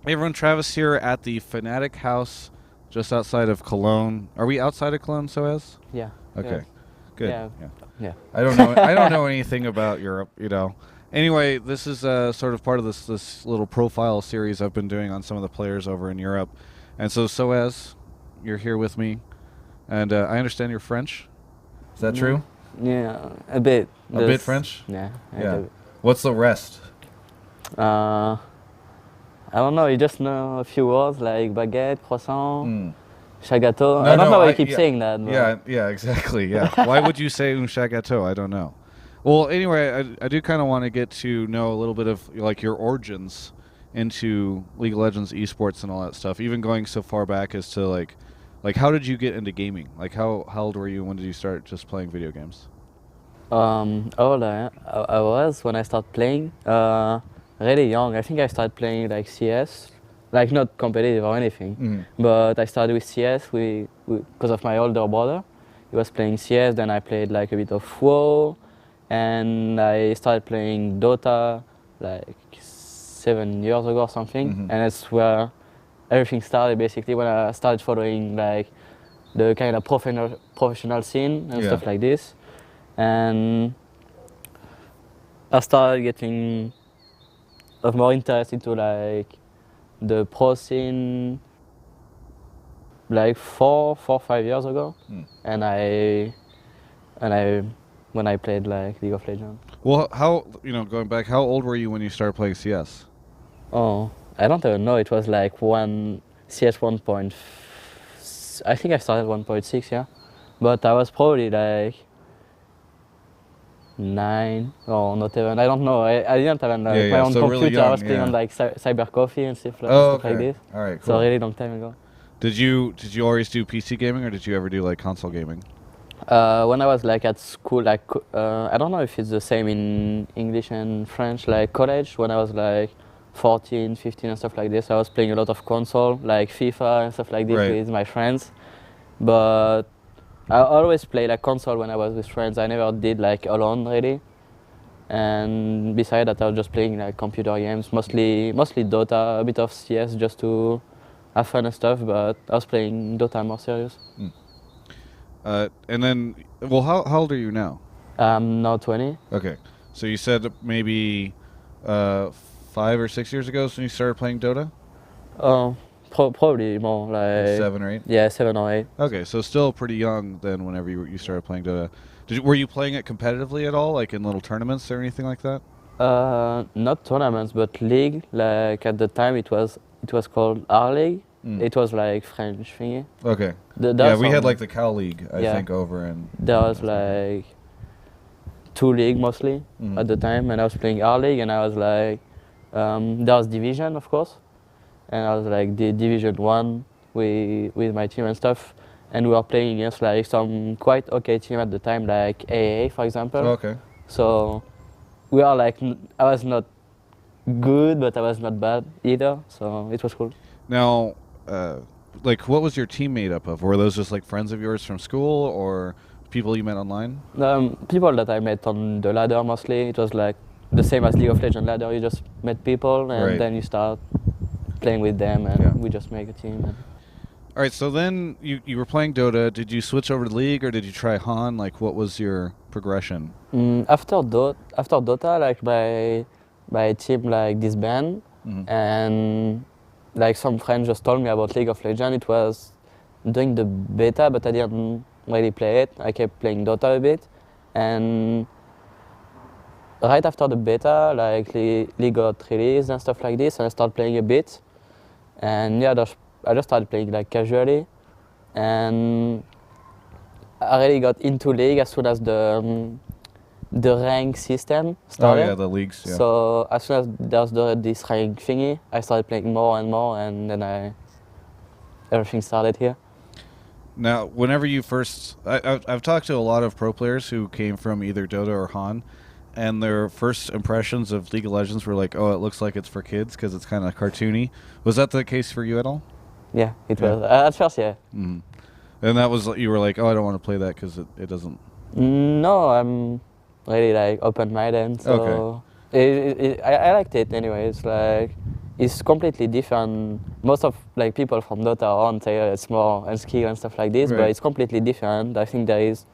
Hey everyone, Travis here at the Fnatic house just outside of Cologne. Are we outside of Cologne, sOAZ? Yeah. Okay. Yes. Good. Yeah. Yeah. Yeah. I don't know anything about Europe. Anyway, this is sort of part of this little profile series I've been doing on some of the players over in Europe. And so sOAZ, you're here with me, and I understand you're French. Is that true? Yeah. A bit. A bit French? Yeah. Yeah. What's the rest? Uh, I don't know. You just know a few words like baguette, croissant, Mm. chagato. No, I don't no, know why I you keep yeah, saying that. But yeah, exactly. Yeah. Why would you say un chat gâteau? I don't know. Well, anyway, I do kind of want to get to know a little bit of like your origins into League of Legends esports and all that stuff. Even going so far back as to like how did you get into gaming? Like how old were you? When did you start just playing video games? how old I was when I started playing. Really young. I think I started playing like CS, like not competitive or anything, but I started with CS. Because of my older brother, he was playing CS. Then I played like a bit of WoW, and I started playing Dota like 7 years ago or something. And that's where everything started basically when I started following like the kind of professional scene and Yeah. stuff like this. And I started getting of more interest into like the pro scene like 5 years ago. And I when I played like League of Legends. Well, how going back, how old were you when you started playing CS? Oh, I don't even know. It was like one CS 1. I think I started 1.6, yeah, but I was probably like 9 or not even. I don't know. I didn't have like, Yeah, my yeah. own So really computer. I was young, playing yeah. on like Cyber Coffee and stuff like, Oh, stuff like okay. this. All right, So a cool. really long time ago. Did you always do PC gaming, or did you ever do like console gaming? When I was like at school, like I don't know if it's the same in English and French, like college, when I was like 14, 15 and stuff like this, I was playing a lot of console, like FIFA and stuff like this Right. with my friends. But I always play like console when I was with friends. I never did like alone really. And beside that, I was just playing like computer games, mostly Dota, a bit of CS just to have fun and stuff. But I was playing Dota more serious. And then, well, how old are you now? I'm now 20. Okay, so you said maybe 5 or 6 years ago when you started playing Dota. Probably more like 7 or 8. yeah, 7 or 8. Okay, so still pretty young then. Whenever you started playing Dota, were you playing it competitively at all, like in little tournaments or anything like that? Not tournaments, but league. Like at the time, it was called R League. It was like French thingy. Okay. There Yeah, was we had some- like the Cal League, I Yeah. think, over in. There was like 2 league mostly at the time, and I was playing R League, and I was like, there was division of course, and I was like the division 1 with my team and stuff, and we were playing against like some quite okay team at the time, like AA for example. Oh, okay. So we are like, I was not good, but I was not bad either, so it was cool. Now, like, what was your team made up of? Were those just like friends of yours from school or people you met online? People that I met on the ladder mostly. It was like the same as League of Legends ladder. You just met people and Right. then you start playing with them, and Yeah. we just make a team. All right, so then you were playing Dota. Did you switch over to League or did you try Han? Like, what was your progression? After Dota, like my team like disbanded, and like some friends just told me about League of Legends. It was doing the beta, but I didn't really play it. I kept playing Dota a bit, and right after the beta, like League got released and stuff like this, and I started playing a bit. And yeah, I just started playing like casually, and I really got into League as soon as the rank system started. Oh yeah, the leagues. Yeah. So as soon as there's this rank thingy, I started playing more and more, and then everything started here. Now, whenever you first, I've talked to a lot of pro players who came from either Dota or Han, and their first impressions of League of Legends were like, "Oh, it looks like it's for kids because it's kind of cartoony." Was that the case for you at all? Yeah, it Yeah. was at first, yeah. And that was, you were like, "Oh, I don't want to play that because it doesn't." No, I'm really like open-minded, so I liked it anyway. It's like it's completely different. Most of like people from Dota are on say it's more and skill and stuff like this, but Right. it's completely different. I think there is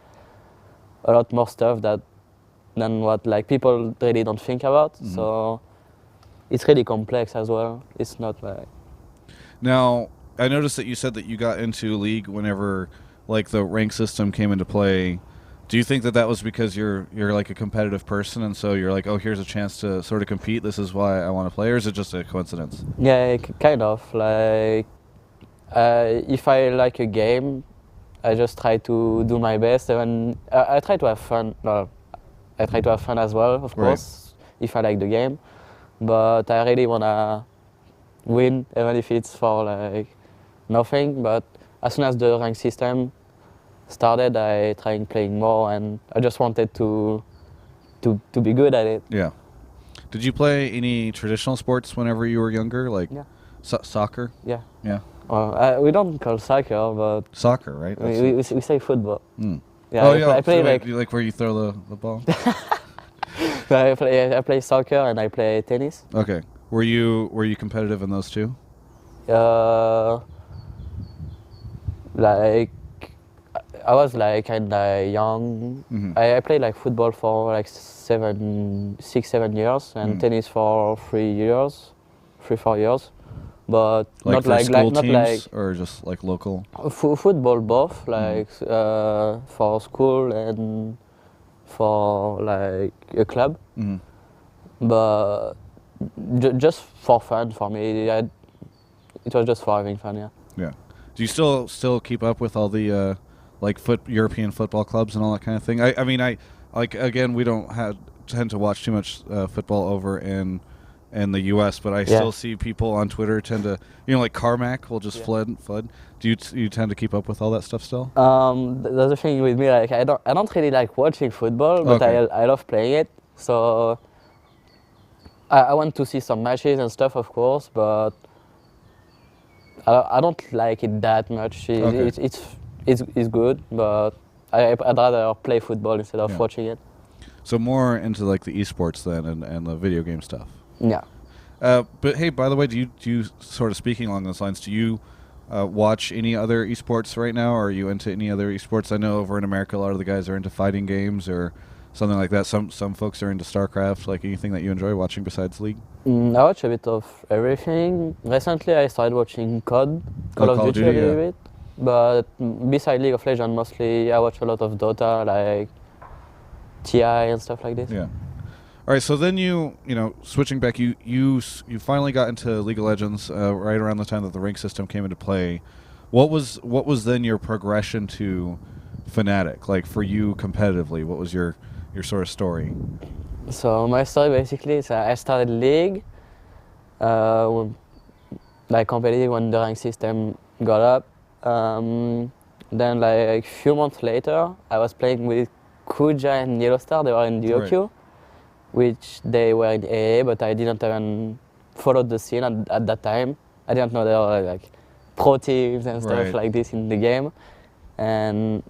a lot more stuff than what like people really don't think about. So it's really complex as well. It's not like Now, I noticed that you said that you got into League whenever like the rank system came into play. Do you think that that was because you're like a competitive person and so you're like, oh, here's a chance to sort of compete. This is why I want to play, or is it just a coincidence? yeah, kind of like if I like a game, I just try to do my best and I try to have fun. No, I try to have fun as well, of Right. course, if I like the game. But I really wanna win, even if it's for like nothing. But as soon as the rank system started, I tried playing more, and I just wanted to be good at it. Yeah. Did you play any traditional sports whenever you were younger, like Yeah. soccer? Yeah. Yeah. We don't call soccer, but Soccer, right? we say football. Mm. Yeah, Oh, I play so like you like where you throw the ball? I play soccer and I play tennis. Okay. Were you competitive in those two? Like I was like kinda young. I played like football for like 6, 7 years, and tennis for 3 years, 4 years. But Like not for like school not teams like or just like local? football both like for school and for like a club. But just for fun for me. It was just for having fun, yeah. Yeah. Do you still keep up with all the like European football clubs and all that kind of thing? I mean I like again we don't tend to watch too much football over in the U.S., but I still see people on Twitter tend to like Carmack will just flood. Do you tend to keep up with all that stuff still? That's the thing with me. Like I don't really like watching football, but Okay. I love playing it. So I want to see some matches and stuff, of course, but I don't like it that much. Okay. It's good, but I'd rather play football instead of watching it. So more into like the esports then and the video game stuff. Yeah. But hey, by the way, do you sort of speaking along those lines? Do you watch any other esports right now? Or are you into any other esports? I know over in America, a lot of the guys are into fighting games or something like that. Some folks are into StarCraft. Like anything that you enjoy watching besides League? I watch a bit of everything. Recently, I started watching Call of Duty a little bit. But besides League of Legends, mostly I watch a lot of Dota, like TI and stuff like this. Yeah. All right, so then you switching back, you finally got into League of Legends right around the time that the rank system came into play. What was then your progression to Fnatic? Like for you competitively, what was your sort of story? So my story basically is I started League, like competitive when the rank system got up. Then like a few months later, I was playing with Kuja and Yellowstar. They were in duo Right. queue, which they were in AA, but I didn't even follow the scene at that time. I didn't know there were like pro teams and stuff Right. like this in the game. And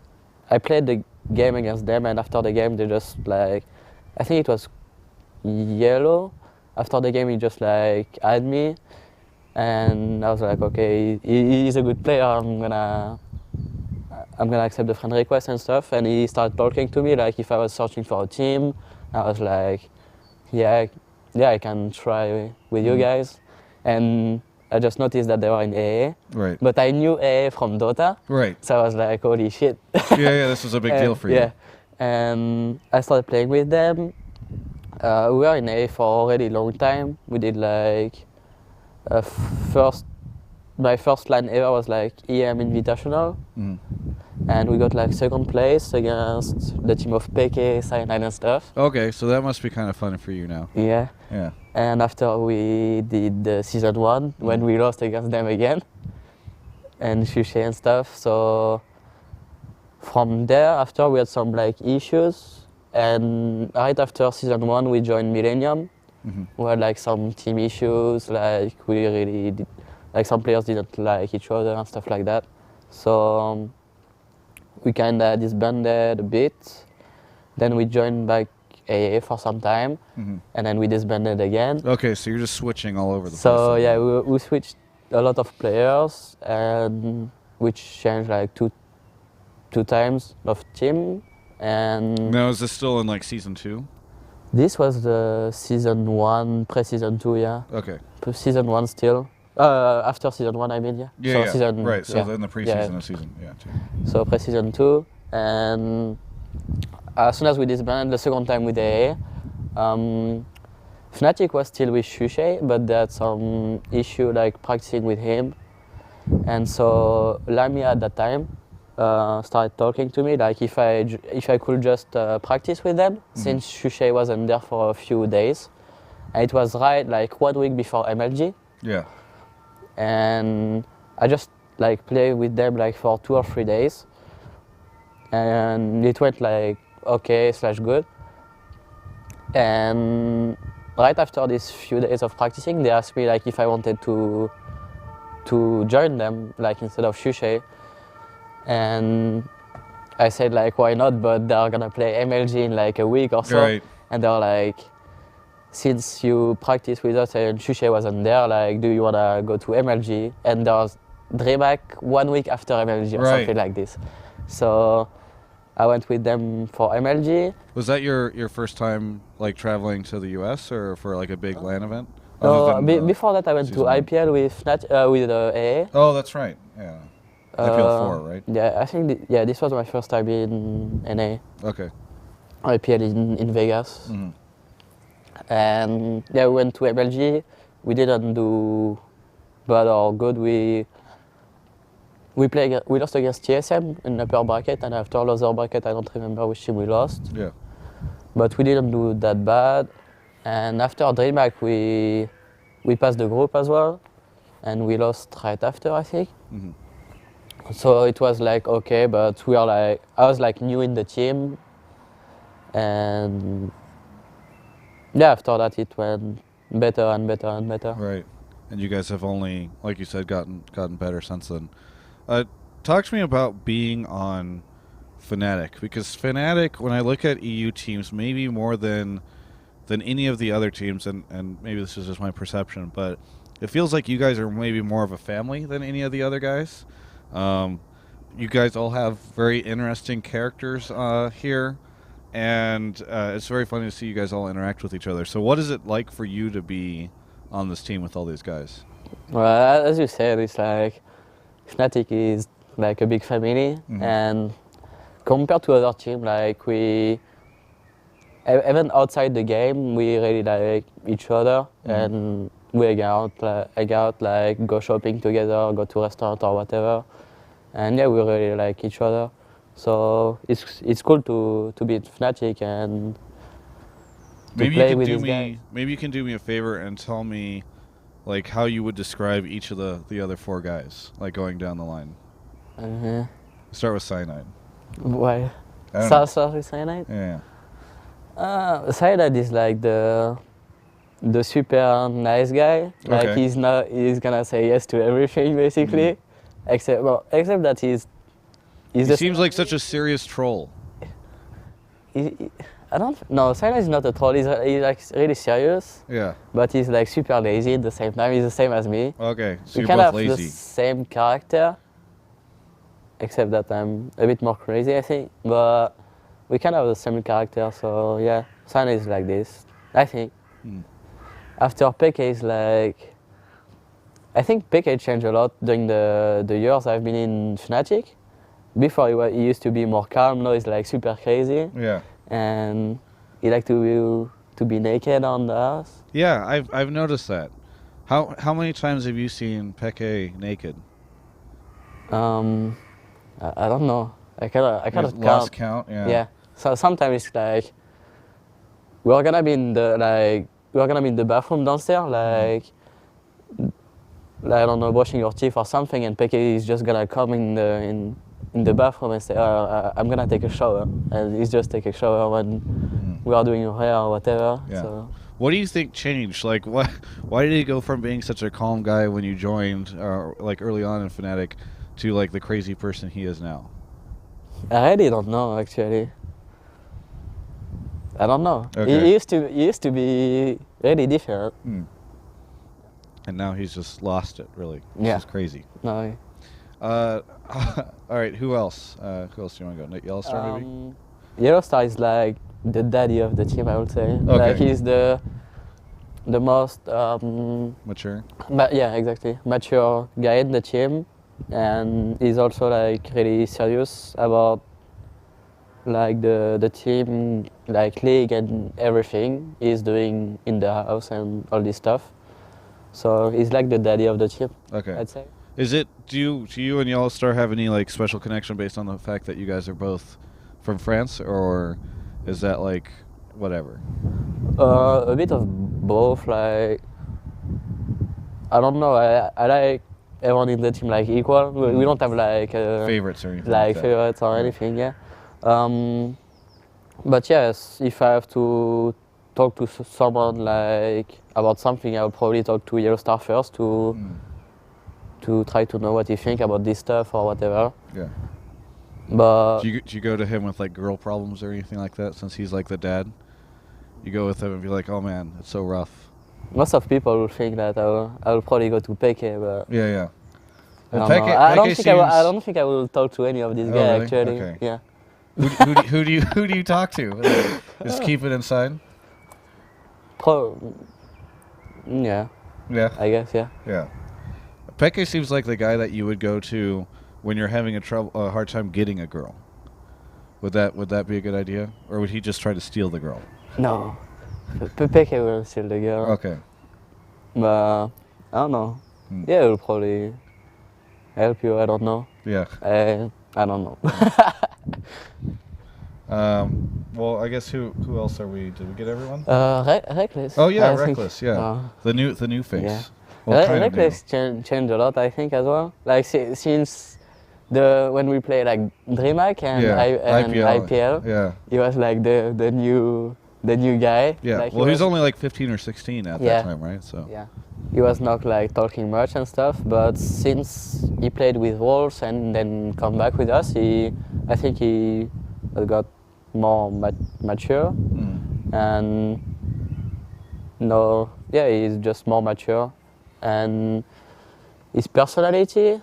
I played the game against them, and after the game, they just like, I think it was Yellow. After the game, he just like added me, and I was like, okay, he's a good player. I'm gonna accept the friend request and stuff. And he started talking to me like if I was searching for a team. I was like, yeah, I can try with you guys. And I just noticed that they were in AA. Right. But I knew AA from Dota. Right. So I was like, holy shit. Yeah, this was a big deal for you. Yeah. And I started playing with them. We were in AA for a really long time. We did like my first LAN ever was like EM Invitational. And we got like second place against the team of PK, Cyanide and stuff. Okay, so that must be kind of fun for you now. Yeah. Yeah. And after we did the season 1, when we lost against them again, and Shushei and stuff. So from there, after we had some like issues, and right after season 1, we joined Millennium. We had like some team issues, like we really did, like some players didn't like each other and stuff like that. So we kind of disbanded a bit. Then we joined back AA for some time, and then we disbanded again. Okay, so you're just switching all over the place. So yeah, we switched a lot of players, and we changed like two times of team. And now is this still in like season 2? this was the season 1, pre-season 2, yeah. Okay. Season 1 still. After season 1, I mean, yeah. Yeah, so yeah. Season, right. So yeah. in the preseason of season 2. So pre-season 2, and as soon as we disbanded the second time with AA, Fnatic was still with Shushei, but they had some issue like practicing with him, and so Lamia at that time started talking to me like if I could just practice with them since Shushei wasn't there for a few days, and it was right like 1 week before MLG. Yeah. And I just like play with them like for 2 or 3 days, and it went like okay / good. And right after these few days of practicing, they asked me like if I wanted to join them like instead of Shushei, and I said like why not, but they're gonna play MLG in like a week or so. Right. And they're like, since you practice with us and Shushei wasn't there, like, do you want to go to MLG? And there was DreamHack 1 week after MLG or something like this. So I went with them for MLG. Was that your first time like traveling to the US or for like a big LAN event? No, before that I went to IPL with AA. Oh, that's right. Yeah. IPL 4, right? Yeah, I think this was my first time in NA. Okay. IPL in Vegas. And yeah, we went to MLG. We didn't do bad or good. We lost against TSM in upper bracket, and after lower bracket, I don't remember which team we lost. Yeah. But we didn't do that bad. And after DreamHack, we passed the group as well, and we lost right after, I think. So it was like okay, but I was like new in the team, and yeah, after that it went better and better and better. Right, and you guys have only, like you said, gotten better since then. Talk to me about being on Fnatic, because Fnatic, when I look at EU teams, maybe more than any of the other teams, and maybe this is just my perception, but it feels like you guys are maybe more of a family than any of the other guys. You guys all have very interesting characters here. And it's very funny to see you guys all interact with each other. So what is it like for you to be on this team with all these guys? Well, as you said, it's like Fnatic is like a big family, and compared to other teams, like even outside the game, we really like each other, and we hang out, like go shopping together, go to restaurant or whatever, and yeah, we really like each other. So it's cool to be at Fnatic and to play with these guys. Maybe you can do me a favor and tell me like how you would describe each of the other 4 guys, like going down the line. Start with Cyanide. Why? Start with Cyanide? Yeah. Cyanide is like the super nice guy. Like he's gonna say yes to everything basically, except that he seems like such a serious troll. I don't know. Cyanide is not a troll. He's like really serious. Yeah. But he's like super lazy at the same time. He's the same as me. Okay. So we you're both lazy. The same character, except that I'm a bit more crazy, I think. But we kind of have the same character. So yeah, Cyanide is like this, I think. After PK is like, I think PK changed a lot during the years I've been in Fnatic. Before he used to be more calm, now he's like super crazy. Yeah. And he like to be naked on the house. Yeah, I've noticed that. How many times have you seen Peke naked? I don't know. I cannot lost count. Yeah. Yeah. So sometimes it's like we're gonna be in the bathroom downstairs, like I don't know, brushing your teeth or something, and Peke is just gonna come in the bathroom and say, I'm gonna take a shower, and he's just take a shower when we are doing your hair or whatever. Yeah. So. What do you think changed? Like, why did he go from being such a calm guy when you joined, like early on in Fnatic, to like the crazy person he is now? I really don't know, actually. I don't know. Okay. He used to be really different. And now he's just lost it, really. It's Yeah. just crazy. No. All right, who else? Who else do you want to go? Yellowstar, maybe? Yellowstar is like the daddy of the team, I would say. Okay. Like he's the most Mature? yeah, exactly, mature guy in the team, and he's also like really serious about like the team, like league and everything he's doing in the house and all this stuff. So he's like the daddy of the team. Okay. I'd say. Do you and Yellowstar have any like special connection based on the fact that you guys are both from France, or is that like whatever? A bit of both. Like I don't know. I like everyone in the team like equal. We don't have like Favorites or anything like that? favorites or anything. Yeah. But yes, if I have to talk to someone like about something, I'll probably talk to Yellowstar first to try to know what he think about this stuff or whatever. Yeah. But Do you go to him with like girl problems or anything like that? Since he's like the dad, you go with him and be like, "Oh man, it's so rough." most of people will think that I'll probably go to Peke, but Yeah. I Well, don't know. I don't Peke think I don't think I will talk to any of these Oh, guys really? actually. Okay. Yeah. Who do you talk to? Just keep it inside. Yeah, Yeah. I guess, yeah. Yeah. Peke seems like the guy that you would go to when you're having a hard time getting a girl. Would that be a good idea, or would he just try to steal the girl? No, Peke will steal the girl. Okay. But I don't know. Yeah, it will probably help you. I don't know. Yeah. I don't know. Well, I guess who else are we? Did we get everyone? Reckless. Oh yeah, I think. Reckless. Yeah. The new face. Yeah. Well, kind of new. Reckless changed a lot, I think, as well. Like since when we play like DreamHack and IPL, Yeah. he was like the new guy. Yeah. Like, Well, he was only like 15 or 16 at that time, right? So. Yeah. He was not like talking much and stuff, but since he played with Wolves and then come back with us, I think he got more mature, and he's just more mature, and his personality,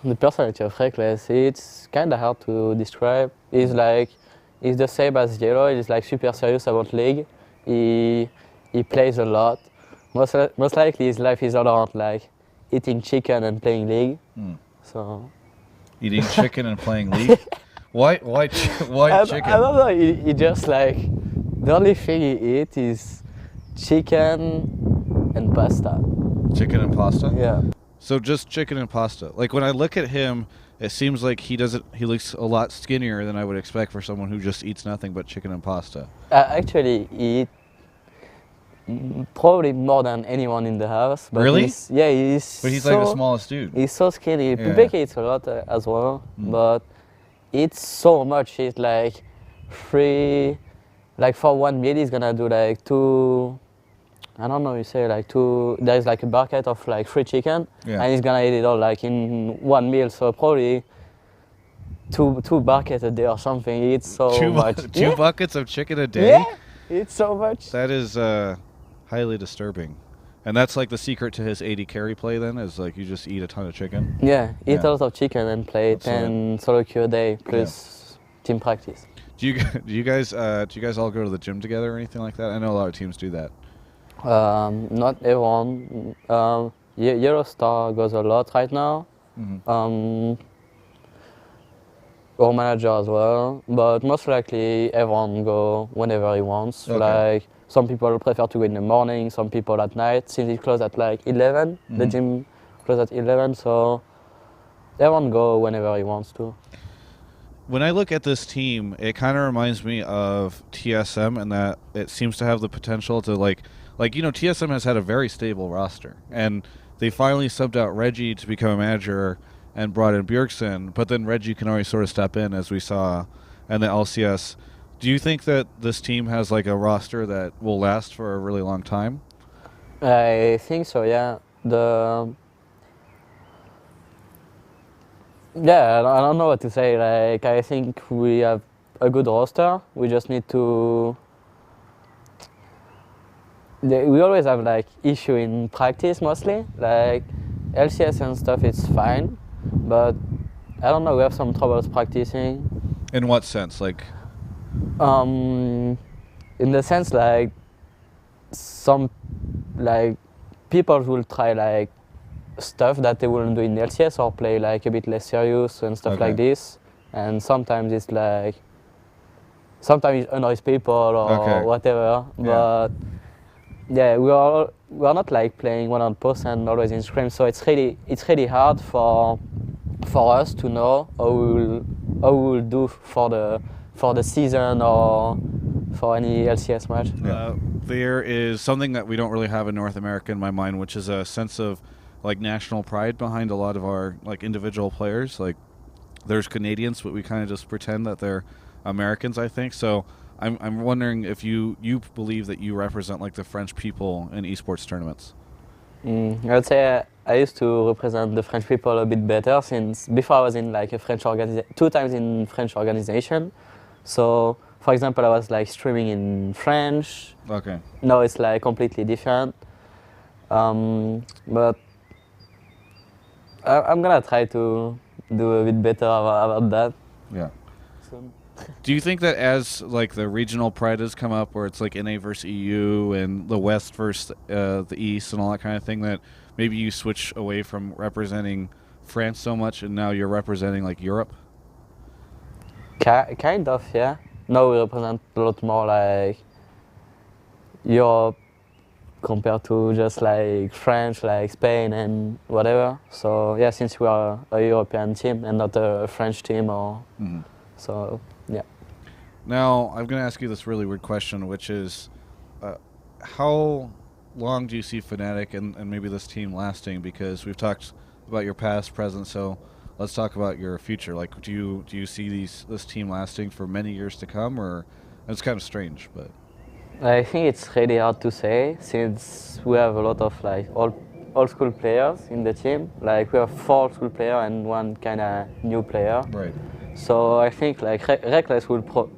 the personality of Reckless, it's kind of hard to describe. He's the same as Yellow. He's like super serious about league. He plays a lot. Most likely his life is all around like eating chicken and playing league. So eating chicken and playing League. Why chicken? I don't know. He just like the only thing he eats is chicken and pasta. Chicken and pasta. Yeah. So just chicken and pasta. Like when I look at him, it seems like he looks a lot skinnier than I would expect for someone who just eats nothing but chicken and pasta. Actually, he eats probably more than anyone in the house. But Really? He's But he's so, like the smallest dude. He's so skinny. Yeah. Pupeke eats a lot as well, but eats so much. He's like for one meal he's gonna do like two. I don't know. You say like two. There's like a bucket of like 3 chicken, and he's gonna eat it all like in one meal. So probably two buckets a day or something. He eats so much. Two buckets of chicken a day. Yeah, he eats so much. That is highly disturbing. And that's like the secret to his 80 carry play then, is like you just eat a ton of chicken? Yeah, eat a lot of chicken and play 10 solo queue a day plus team practice. Do you guys all go to the gym together or anything like that? I know a lot of teams do that. Not everyone. Eurostar goes a lot right now. Our manager as well, but most likely everyone go whenever he wants. Okay. Like some people prefer to go in the morning, some people at night. Since it closes at like 11, the gym closes at 11, so everyone go whenever he wants to. When I look at this team, it kind of reminds me of TSM in that it seems to have the potential to TSM has had a very stable roster, and they finally subbed out Reggie to become a manager and brought in Bjergsen, but then Reggie can always sort of step in, as we saw in the LCS. Do you think that this team has like a roster that will last for a really long time? I think so, yeah. I don't know what to say. Like, I think we have a good roster. We just need to. We always have like issue in practice mostly. Like LCS and stuff, it's fine, but I don't know. We have some troubles practicing. In what sense? Like, In the sense like some like people will try like stuff that they wouldn't do in LCS or play like a bit less serious and stuff Okay. like this. And sometimes it's like sometimes it annoys people or Okay. whatever. But yeah, we are not like playing 100% always in scrim, so it's really hard for us to know how we will do for the season or for any LCS match. there is something that we don't really have in North America in my mind, which is a sense of like national pride behind a lot of our like individual players. Like there's Canadians, but we kind of just pretend that they're Americans, I think. So I'm wondering if you believe that you represent like the French people in esports tournaments. I would say I used to represent the French people a bit better since before I was in like a French organization, 2 times in French organization. So for example, I was like streaming in French. Okay. Now it's like completely different. But I'm gonna try to do a bit better about that. Yeah. soon. Do you think that as like the regional pride has come up, where it's like NA versus EU and the West versus the East and all that kind of thing, that maybe you switch away from representing France so much and now you're representing like Europe? Kind of, yeah. Now we represent a lot more like Europe compared to just like French, like Spain and whatever. So yeah, since we are a European team and not a French team, or so yeah. Now, I'm going to ask you this really weird question, which is how long do you see Fnatic and maybe this team lasting? Because we've talked about your past, present, so let's talk about your future. Like, do you see this team lasting for many years to come, or it's kind of strange, but I think it's really hard to say since we have a lot of like old school players in the team. Like we have 4 old school players and 1 kind of new player. right. So I think like Reckless will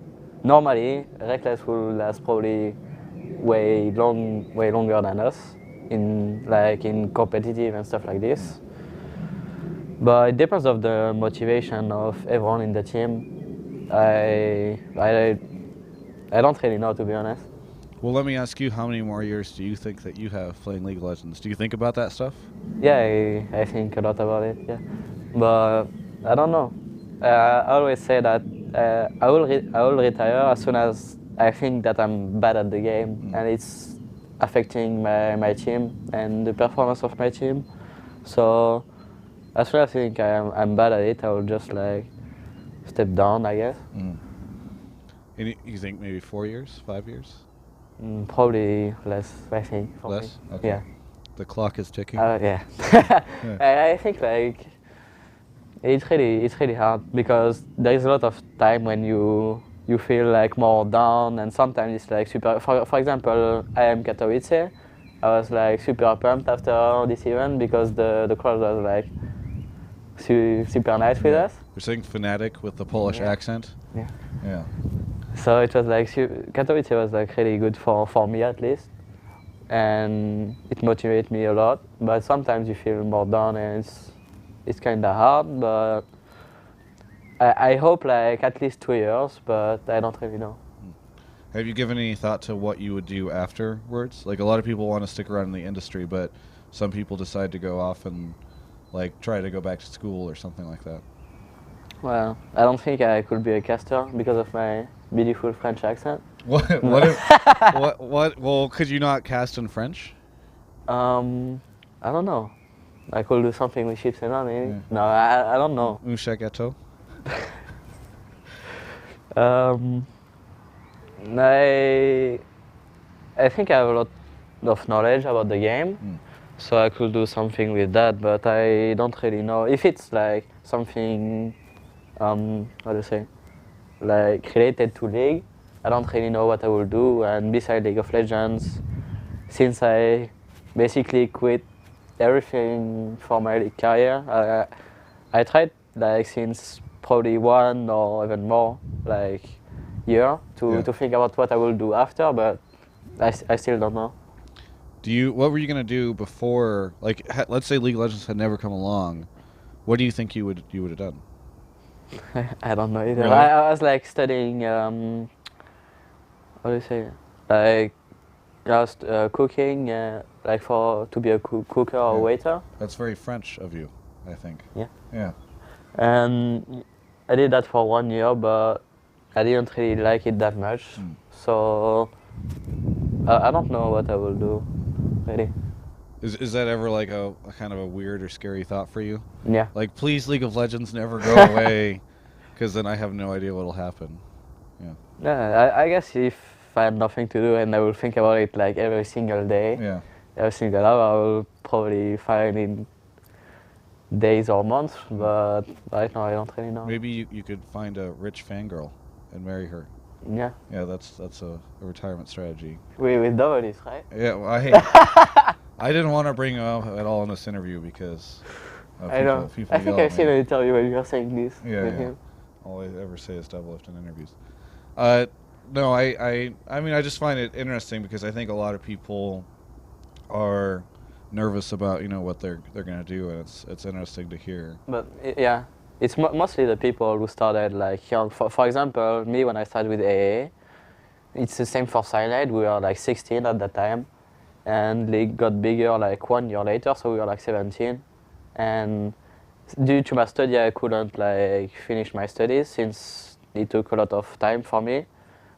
normally Reckless will last probably way longer than us in competitive and stuff like this. But it depends of the motivation of everyone in the team. I don't really know, to be honest. Well, let me ask you, how many more years do you think that you have playing League of Legends? Do you think about that stuff? Yeah, I think a lot about it. Yeah, but I don't know. I always say that I will retire as soon as I think that I'm bad at the game and it's affecting my team and the performance of my team. So as soon as I think I'm bad at it, I will just like step down, I guess. And you think maybe 4 years, 5 years? Probably less, I think. For Less? me. Okay. Yeah. The clock is ticking. Yeah. I think like it's really hard because there is a lot of time when you feel like more down, and sometimes it's like super. For example, I am Katowice. I was like super pumped after this event because the crowd was like super nice with us. You're saying Fnatic with the Polish accent? Yeah. Yeah. So it was like Katowice was like really good for me at least, and it motivated me a lot. But sometimes you feel more down and it's kind of hard. But I hope like at least 2 years, but I don't really know. Have you given any thought to what you would do afterwards? Like a lot of people want to stick around in the industry, but some people decide to go off and like try to go back to school or something like that. Well, I don't think I could be a caster because of my beautiful French accent. What? What? Well, could you not cast in French? I don't know. I could do something with chips and on maybe. Yeah. No, I don't know. Un chèque gâteau? I think I have a lot of knowledge about the game, so I could do something with that, but I don't really know if it's like something, how do you say, like related to League. I don't really know what I will do, and besides League of Legends, since I basically quit everything for my League career, I tried like since probably 1 or even more, like year to, Yeah. to think about what I will do after, but I still don't know. What were you gonna do before? Like, let's say League of Legends had never come along. What do you think you would have done? I don't know either. Really? I was like studying, what do you say? Like, I was cooking, like to be a cooker or Yeah. waiter. That's very French of you, I think. Yeah. Yeah. And I did that for 1 year, but I didn't really like it that much. So I don't know what I will do, really. Is that ever like a kind of a weird or scary thought for you? Yeah. Like, please, League of Legends, never go away, because then I have no idea what'll happen. Yeah. Yeah, I guess if I had nothing to do and I will think about it like every single day, Yeah. every single hour, I will probably find in days or months, but right now I don't really know. Maybe you could find a rich fangirl and marry her. Yeah. Yeah, that's a retirement strategy. With W's, right? Yeah, well, I didn't want to bring him up at all in this interview because I know. people I think yell I've at seen me. an interview when you were saying this Yeah, with yeah. him. All I ever say is double lift in interviews. No, I mean, I just find it interesting because I think a lot of people are nervous about what they're gonna do, and it's interesting to hear. But yeah, it's mostly the people who started like young. For example, me when I started with AA, it's the same for Cyanide. We were like 16 at that time, and League got bigger like 1 year later, so we were like 17. And due to my study, I couldn't like finish my studies since it took a lot of time for me.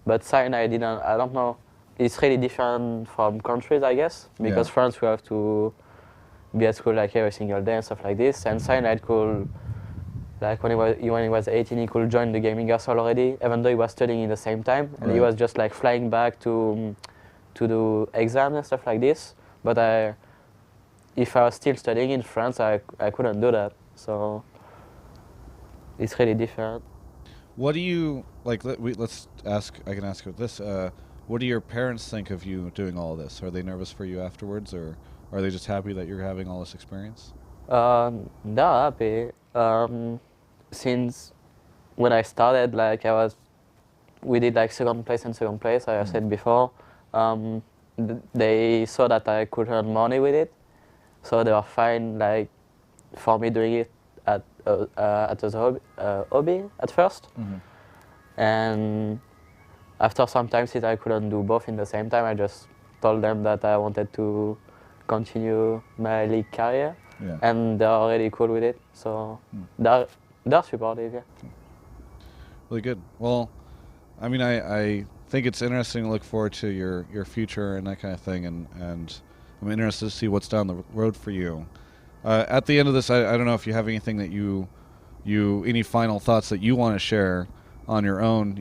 But Cyanide didn't. I don't know. It's really different from countries, I guess, because Yeah. France we have to be at school like every single day and stuff like this. And Cyanide could, like when he was 18, he could join the gaming house already, even though he was studying in the same time. And he Right. was just like flying back to do exams and stuff like this. But if I was still studying in France, I couldn't do that. So it's really different. What do you like? Let's ask. I can ask you this. What do your parents think of you doing all this? Are they nervous for you afterwards, or are they just happy that you're having all this experience? They're happy. Since when I started, like we did like second place and second place, I said before. They saw that I could earn money with it, so they were fine like for me doing it as a hobby at first. And after some time, since I couldn't do both in the same time, I just told them that I wanted to continue my league career, Yeah. and they're already cool with it. So they're supportive. Yeah. Really good. Well, I mean, I think it's interesting to look forward to your future and that kind of thing, and I'm interested to see what's down the road for you. At the end of this, I don't know if you have anything that any final thoughts that you want to share on your own,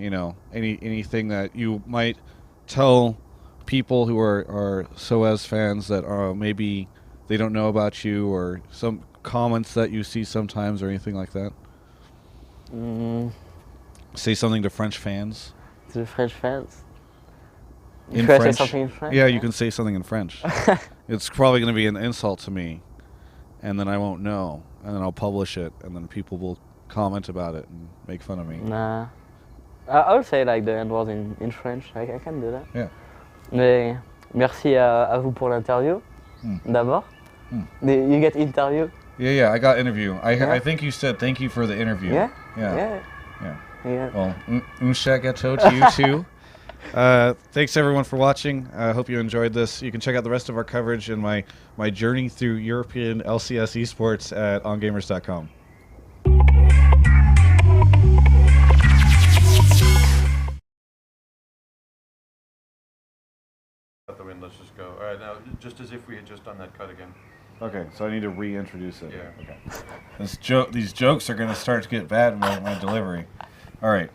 anything that you might tell people who are sOAZ fans that maybe they don't know about you, or some comments that you see sometimes or anything like that? Say something to French fans. To the French fans. In Should I say French? something in French? Yeah, you can say something in French. It's probably going to be an insult to me, and then I won't know, and then I'll publish it, and then people will comment about it and make fun of me. Nah. I'll say like the end words in French. I can do that. Yeah. Mais merci à vous pour l'interview. D'abord. You get interview. Yeah, I got interview. Yeah. I think you said thank you for the interview. Yeah. Yeah. Yeah. Well, un chat gâteau to you too. Thanks everyone for watching. I hope you enjoyed this. You can check out the rest of our coverage and my journey through European LCS esports at ongamers.com. Out the wind, let's just go. All right, now, just as if we had just done that cut again. Okay, so I need to reintroduce it. Yeah. Okay. These jokes are going to start to get bad in my delivery. All right.